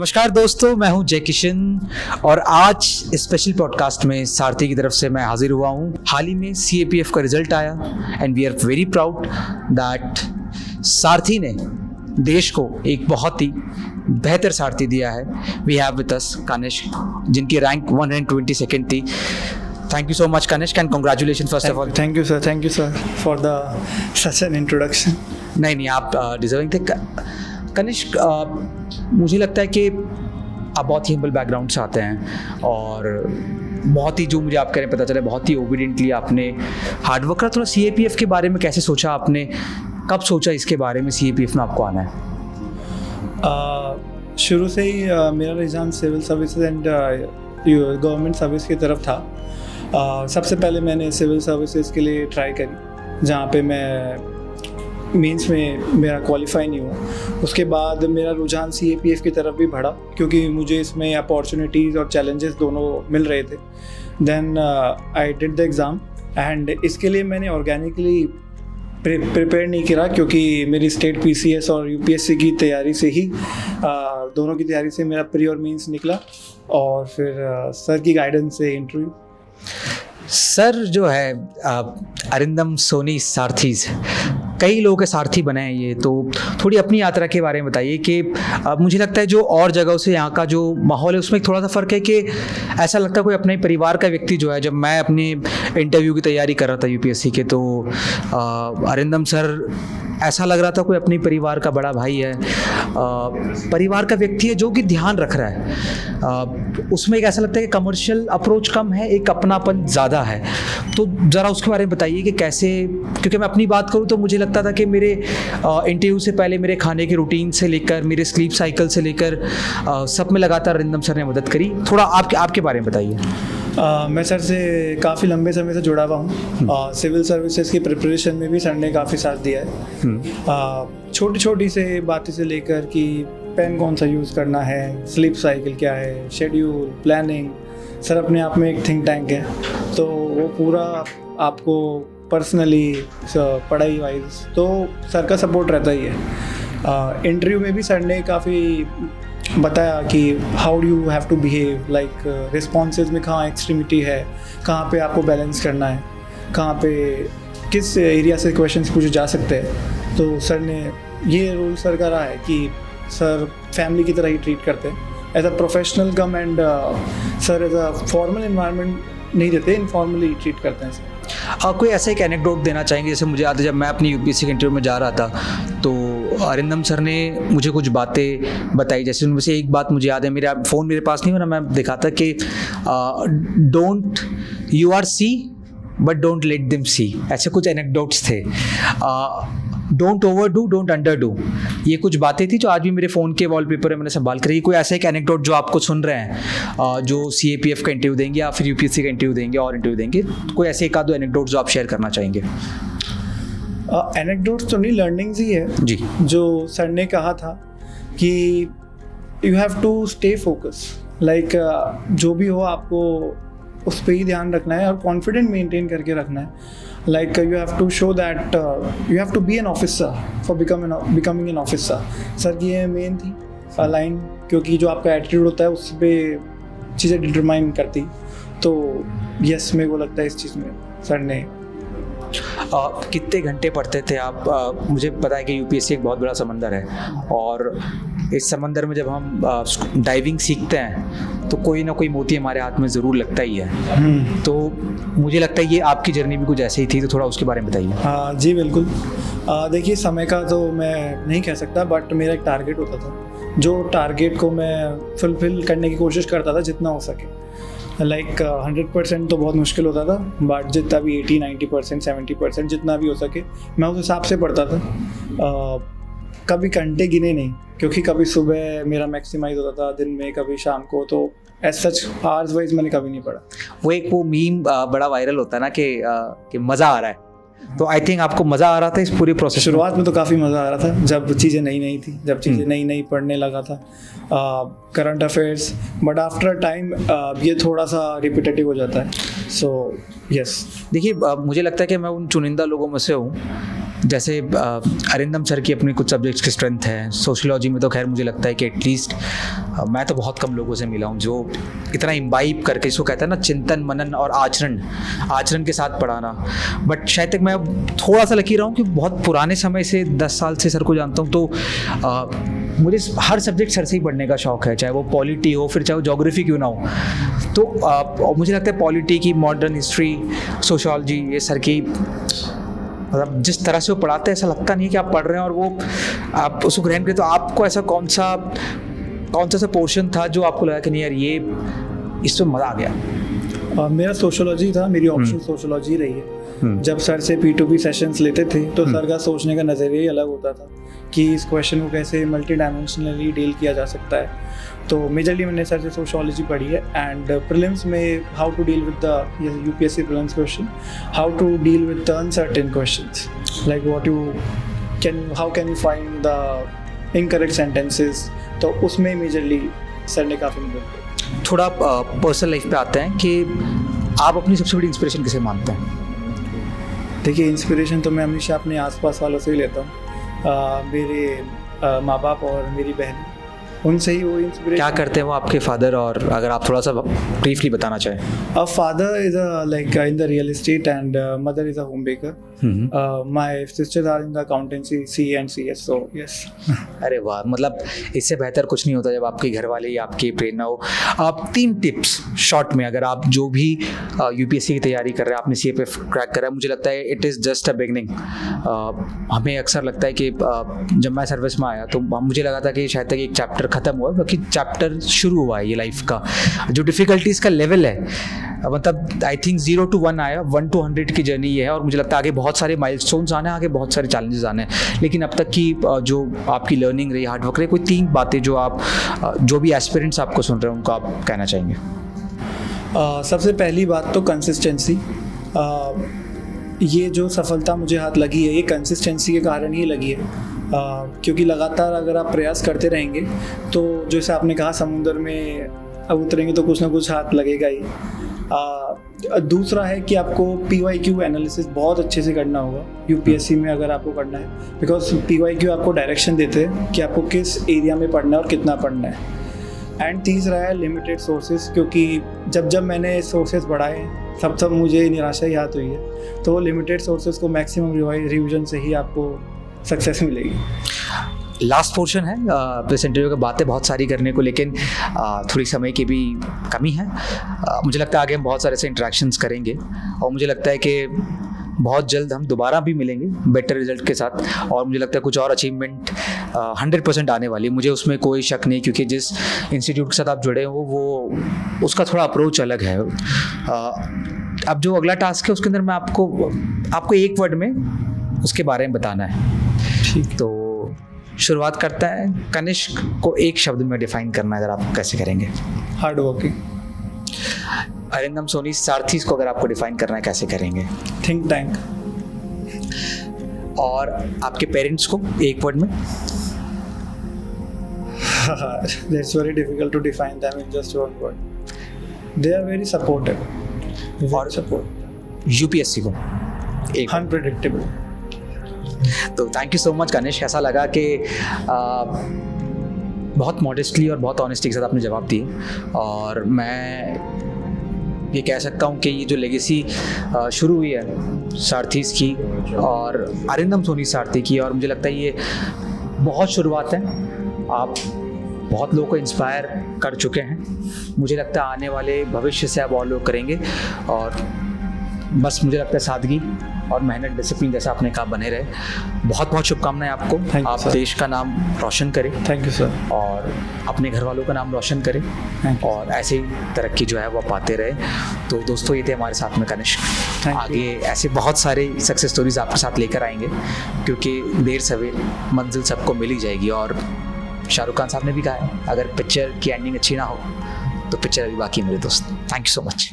नमस्कार दोस्तों, मैं हूं जय किशन और आज स्पेशल पॉडकास्ट में सारथी की तरफ से मैं हाजिर हुआ हूं। हाल ही में CAPF का रिजल्ट आया and we are very proud that Saarthi ने देश को एक बहुत ही बेहतर सारथी दिया है। We have with us Kanishk, जिनकी रैंक 122nd थी। Thank you so much, Kanishk, and congratulations first of all. Thank you, sir, for the such an introduction. नहीं, आप डिजर्विंग थे। कनिष्क, मुझे लगता है कि आप बहुत ही हम्बल बैकग्राउंड से आते हैं और बहुत ही, जो मुझे आप कह रहे हैं पता चला, बहुत ही ओबीडियंटली आपने हार्डवर्क करा। थोड़ा CAPF के बारे में कैसे सोचा आपने, कब सोचा इसके बारे में CAPF में आपको आना है? शुरू से ही मेरा रुझान civil services and government service की तरफ था। सबसे पहले मैंने सिविल सर्विसेज के लिए ट्राई करी, जहाँ पे मैं मेंस में मेरा क्वालिफाई नहीं हुआ। उसके बाद मेरा रुझान CAPF की तरफ भी बढ़ा, क्योंकि मुझे इसमें अपॉर्चुनिटीज़ और चैलेंजेस दोनों मिल रहे थे। Then I did the exam and इसके लिए मैंने ऑर्गेनिकली प्रिपेयर नहीं किया, क्योंकि मेरी स्टेट PCS और UPSC की तैयारी से ही दोनों की तैयारी से मेरा प्री और मेंस निकला और फिर सर की गाइडेंस से इंटरव्यू। सर जो है अरिंदम सोनी सारथीज, कई लोगों के सारथी बने हैं ये, तो थोड़ी अपनी यात्रा के बारे में बताइए कि मुझे लगता है जो और जगहों से यहाँ का जो माहौल है उसमें थोड़ा सा फ़र्क है कि ऐसा लगता है कोई अपने परिवार का व्यक्ति जो है। जब मैं अपने इंटरव्यू की तैयारी कर रहा था UPSC के, तो अरिंदम सर ऐसा लग रहा था कोई अपने परिवार का बड़ा भाई है, परिवार का व्यक्ति है जो कि ध्यान रख रहा है। उसमें एक ऐसा लगता है कि कमर्शियल अप्रोच कम है, एक अपनापन ज़्यादा है। तो ज़रा उसके बारे में बताइए कि कैसे, क्योंकि मैं अपनी बात करूँ तो मुझे लगता था कि मेरे इंटरव्यू से पहले मेरे खाने के रूटीन से लेकर मेरे स्लीप साइकिल से लेकर सब में लगातार अरिंदम सर ने मदद करी। थोड़ा आपके बारे में बताइए। मैं सर से काफ़ी लंबे समय से जुड़ा हुआ हूँ। सिविल सर्विसेज की प्रिपरेशन में भी सर ने काफ़ी साथ दिया है। छोटी छोटी से बातें से लेकर कि पेन कौन सा यूज़ करना है, स्लीप साइकिल क्या है, शेड्यूल, प्लानिंग। सर अपने आप में एक थिंक टैंक है, तो वो पूरा आपको पर्सनली पढ़ाई वाइज तो सर का सपोर्ट रहता ही है। इंटरव्यू में भी सर ने काफ़ी बताया कि how do you have to behave, like responses में कहाँ एक्सट्रीमिटी है, कहाँ पे आपको बैलेंस करना है, कहाँ पे किस एरिया से क्वेश्चंस पूछे जा सकते हैं। तो सर ने ये रोल सर का रहा है कि सर फैमिली की तरह ही ट्रीट करते हैं, as a professional come and sir as a formal environment नहीं देते, इनफॉर्मली ट्रीट करते हैं सर। कोई ऐसा एक एनेक्डोट देना चाहेंगे? जैसे मुझे याद है जब मैं अपनी UPSC के इंटरव्यू में जा रहा था तो अरिंदम सर ने मुझे कुछ बातें बताई। जैसे उनमें से एक बात मुझे याद है, मेरा फ़ोन मेरे पास नहीं हो ना, मैं दिखाता कि don't you are see but don't let them see, ऐसे कुछ एनेक्डोट्स थे। Don't over do, don't under do, ये कुछ बातें थी जो आज भी मेरे फ़ोन के वॉलपेपर में मैंने संभाल कर रही। कोई ऐसा एक एनेक्डोट जो आपको सुन रहे हैं, जो CAPF का इंटरव्यू देंगे या फिर UPSC का इंटरव्यू देंगे और इंटरव्यू देंगे, कोई ऐसे एक आध दो एनेक्डोट जो आप शेयर करना चाहेंगे? एनेक्डोट्स तो नहीं, लर्निंग्स ही है जी। जो सर ने कहा था कि you have to stay focus, like जो भी हो आपको उस पर ही ध्यान रखना है और कॉन्फिडेंट मेंटेन करके रखना है। Like you have to show that you have to be an officer for becoming an officer. Sir की ये मेन थी लाइन, क्योंकि जो आपका एटीट्यूड होता है उस पर चीज़ें डिटरमाइन करती। तो यस, मेरे को लगता है इस चीज़ में सर ने। कितने घंटे पढ़ते थे आप? मुझे पता है कि UPSC एक बहुत बड़ा समंदर है और इस समंदर में जब हम डाइविंग सीखते हैं तो कोई ना कोई मोती हमारे हाथ में ज़रूर लगता ही है। तो मुझे लगता है ये आपकी जर्नी भी कुछ ऐसे ही थी, तो थोड़ा उसके बारे में बताइए। हाँ जी, बिल्कुल। देखिए, समय का तो मैं नहीं कह सकता, बट मेरा एक टारगेट होता था, जो टारगेट को मैं फुलफिल करने की कोशिश करता था जितना हो सके। लाइक 100% तो बहुत मुश्किल होता था, बट जितना भी 80-90%, 70% जितना भी हो सके मैं उस हिसाब से पढ़ता था। कभी घंटे गिने नहीं, क्योंकि कभी सुबह मेरा मैक्सिमाइज होता था दिन में, कभी शाम को, तो एज सच आवर्स वाइज मैंने कभी नहीं पढ़ा। वो मीम बड़ा वायरल होता है ना कि मज़ा आ रहा है, तो आई थिंक आपको मज़ा आ रहा था इस पूरी प्रोसेस? शुरुआत में तो काफ़ी मज़ा आ रहा था, जब चीज़ें नई नई थी, जब चीज़ें नई नई पढ़ने लगा था, current affairs. But after time ये थोड़ा सा रिपीटेटिव हो जाता है। So yes. देखिए, मुझे लगता है कि मैं उन चुनिंदा लोगों में से हूँ जैसे अरिंदम सर की अपने कुछ सब्जेक्ट्स की स्ट्रेंथ है, सोशियोलॉजी में तो खैर मुझे लगता है कि एटलीस्ट मैं तो बहुत कम लोगों से मिला हूँ जो इतना इम्बाइब करके, इसको कहते हैं ना चिंतन मनन और आचरण के साथ पढ़ाना। बट शायद तक मैं थोड़ा सा लकी रहा हूँ कि बहुत पुराने समय से 10 साल से सर को जानता हूँ, तो मुझे हर सब्जेक्ट सर से ही पढ़ने का शौक़ है, चाहे वो पॉलिटी हो फिर चाहे वो जोग्राफी क्यों ना हो। तो मुझे लगता है पॉलिटी की, मॉडर्न हिस्ट्री, सोशियोलॉजी, ये सर की मतलब जिस तरह से वो पढ़ाते हैं ऐसा लगता नहीं है कि आप पढ़ रहे हैं और वो आप उसको ग्रहण करें। तो आपको ऐसा कौन सा पोर्शन था जो आपको लगा कि नहीं यार ये इसमें मज़ा आ गया? मेरा सोशियोलॉजी था, मेरी ऑप्शन सोशियोलॉजी रही है। जब सर से P2P सेशंस लेते थे तो सर का सोचने का नज़रिया ही अलग होता था कि इस क्वेश्चन को कैसे मल्टी डायमेंशनली डील किया जा सकता है। तो मेजरली मैंने सर से सोशियोलॉजी पढ़ी है। एंड प्रीलिम्स में how to deal with the UPSC prelims question, how to deal with the uncertain questions, like how can you find the incorrect sentences. तो उसमें मेजरली सर ने काफ़ी मदद की। थोड़ा पर्सनल लाइफ पे आते हैं कि आप अपनी सबसे बड़ी इंस्पिरेशन किसे मानते हैं? देखिए, इंस्पिरेशन तो मैं हमेशा अपने आसपास वालों से ही लेता हूँ। मेरे माँ बाप और मेरी बहन, उनसे ही वो इंस्पिरेशन। क्या करते हैं वो आपके फादर, और अगर आप थोड़ा सा ब्रीफली बताना चाहें? Father is like in the real estate and mother is a home baker. My sisters are in the accountancy, C and C S. So yes. अरे वाह, मतलब इससे बेहतर कुछ नहीं होता जब आपके घर वाले ही आपकी प्रेरणा हो। आप 3 टिप्स शॉर्ट में, अगर आप जो भी यूपीएससी की तैयारी कर रहे हैं, आपने CAPF क्रैक करा है, मुझे लगता है it is just a beginning. हमें अक्सर लगता है कि जब मैं सर्विस में आया तो मुझे लगा था कि शायद तक एक चैप्टर ख़त्म हुआ, बाकी चैप्टर शुरू हुआ है ये लाइफ का। जो डिफ़िकल्टीज़ का लेवल है, मतलब आई थिंक 0 to 1 आया, 1 to 100 की जर्नी ये है। और मुझे लगता है आगे बहुत सारे माइलस्टोन्स आने हैं, आगे बहुत सारे चैलेंजेस आने हैं। लेकिन अब तक की जो आपकी लर्निंग रही, हार्डवर्क रही, कोई 3 बातें जो आप जो भी एस्पिरेंट्स आपको सुन रहे हैं उनको आप कहना चाहेंगे? सबसे पहली बात तो कंसिस्टेंसी। ये जो सफलता मुझे हाथ लगी है, ये कंसिस्टेंसी के कारण ही लगी है। क्योंकि लगातार अगर आप प्रयास करते रहेंगे तो जैसे आपने कहा, समुद्र में अब उतरेंगे तो कुछ ना कुछ हाथ लगेगा ही। दूसरा है कि आपको PYQ एनालिसिस बहुत अच्छे से करना होगा यूपीएससी में अगर आपको करना है, बिकॉज PYQ आपको डायरेक्शन देते हैं कि आपको किस एरिया में पढ़ना है और कितना पढ़ना है। एंड तीसरा है लिमिटेड सोर्सेज, क्योंकि जब मैंने सोर्सेज बढ़ाए तब मुझे निराशा ही हाथ हुई है। तो लिमिटेड सोर्सेज को मैक्सिमम रिवीजन से ही आपको सक्सेस मिलेगी। लास्ट पोर्शन है इस इंटरव्यू की, बातें बहुत सारी करने को, लेकिन थोड़ी समय की भी कमी है। मुझे लगता है आगे हम बहुत सारे ऐसे इंटरेक्शंस करेंगे और मुझे लगता है कि बहुत जल्द हम दोबारा भी मिलेंगे बेटर रिजल्ट के साथ। और मुझे लगता है कुछ और अचीवमेंट 100% आने वाली है, मुझे उसमें कोई शक नहीं, क्योंकि जिस इंस्टीट्यूट के साथ आप जुड़े हो वो उसका थोड़ा अप्रोच अलग है। अब जो अगला टास्क है उसके अंदर मैं आपको एक वर्ड में उसके बारे में बताना है। ठीक, तो शुरुआत करता है, कनिष्क को एक शब्द में डिफाइन करना है, अगर आप कैसे करेंगे? Hard working. अरिंदम सोनी सारथीज को अगर आपको डिफाइन करना है, कैसे करेंगे? Think tank. और आपके पेरेंट्स को एक वर्ड में? That's very difficult to define them in just one word. They are very supportive. और support। यूपीएससी को एक? Unpredictable। तो thank you so much Kanishk, ऐसा लगा कि बहुत मॉडेस्टली और बहुत ऑनेस्टी के साथ आपने जवाब दिए। और मैं ये कह सकता हूँ कि ये जो लेगेसी शुरू हुई है सारथीज की और अरिंदम सोनी सारथी की, और मुझे लगता है ये बहुत शुरुआत है। आप बहुत लोगों को इंस्पायर कर चुके हैं, मुझे लगता है आने वाले भविष्य से आप और लोग करेंगे। और बस मुझे लगता है सादगी और मेहनत, डिसिप्लिन जैसा आपने कहा बने रहे। बहुत बहुत शुभकामनाएं आपको। आप देश का नाम रोशन करें। Thank you sir. और अपने घर वालों का नाम रोशन करें और ऐसे ही तरक्की जो है वो पाते रहे। तो दोस्तों, ये थे हमारे साथ में कनिष्क। आगे ऐसे बहुत सारे सक्सेस स्टोरीज आपके साथ लेकर आएंगे, क्योंकि देर सवेर मंजिल सबको मिल ही जाएगी। और शाहरुख खान साहब ने भी कहा है, अगर पिक्चर की एंडिंग अच्छी ना हो तो पिक्चर अभी बाकी है मेरे दोस्त। Thank you so much.